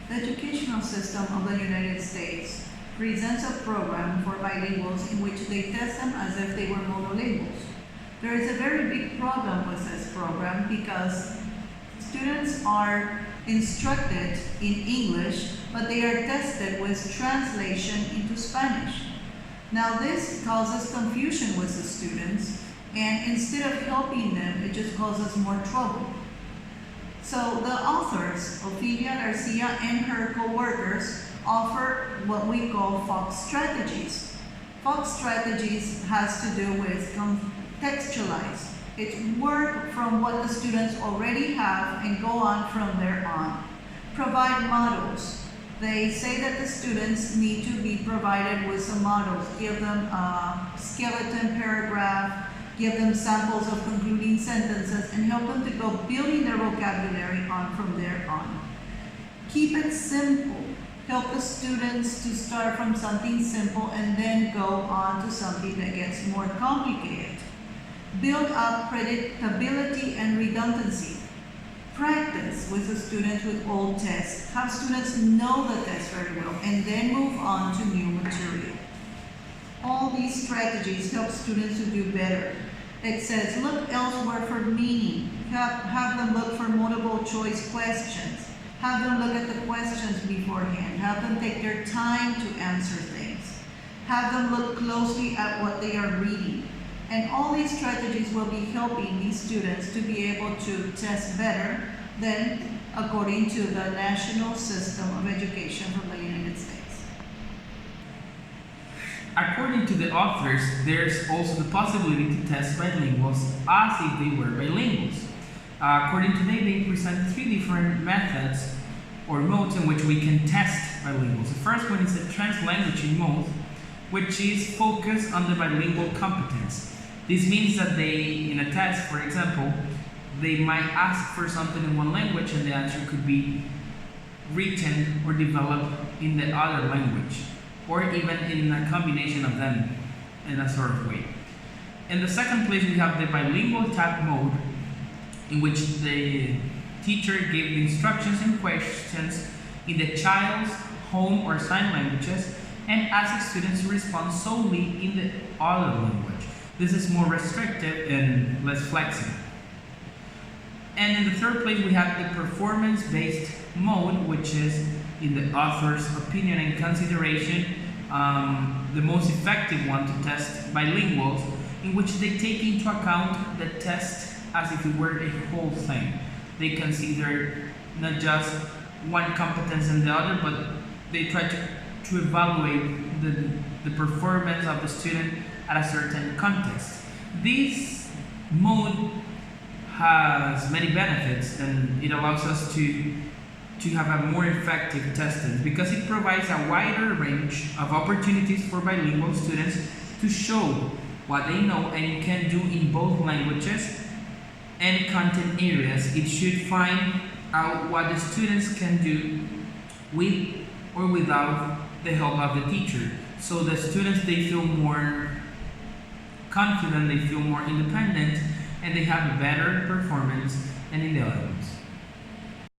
The educational system of the United States presents a program for bilinguals in which they test them as if they were monolinguals. There is a very big problem with this program because students are instructed in English, but they are tested with translation into Spanish. Now this causes confusion with the students, and instead of helping them, it just causes more trouble. So the authors, Ofelia García and her co-workers, offer what we call Fox strategies. Fox strategies has to do with contextualize. It's work from what the students already have and go on from there on. Provide models. They say that the students need to be provided with some models. Give them a skeleton paragraph, give them samples of concluding sentences, and help them to go building their vocabulary on from there on. Keep it simple. Help the students to start from something simple and then go on to something that gets more complicated. Build up predictability and redundancy. Practice with the students with old tests. Have students know the test very well and then move on to new material. All these strategies help students to do better. It says, look elsewhere for meaning. Have them look for multiple choice questions. Have them look at the questions beforehand. Have them take their time to answer things. Have them look closely at what they are reading. And all these strategies will be helping these students to be able to test better than according to the national system of education from the United States. According to the authors, there's also the possibility to test bilinguals as if they were bilinguals. According to they present three different methods or modes in which we can test bilinguals. The first one is the translanguaging mode, which is focused on the bilingual competence. This means that they, in a test, for example, they might ask for something in one language and the answer could be written or developed in the other language, or even in a combination of them in a sort of way. In the second place, we have the bilingual type mode, in which the teacher gives instructions and questions in the child's home or sign languages and asks students to respond solely in the other language. This is more restrictive and less flexible. And in the third place, we have the performance-based mode, which is, in the author's opinion and consideration, the most effective one to test bilinguals, in which they take into account the test as if it were a whole thing. They consider not just one competence and the other, but they try to evaluate the performance of the student at a certain context. This mode has many benefits, and it allows us to have a more effective testing because it provides a wider range of opportunities for bilingual students to show what they know and can do in both languages and content areas. It should find out what the students can do with or without the help of the teacher. So the students, they feel more confident, they feel more independent, and they have a better performance than in the other.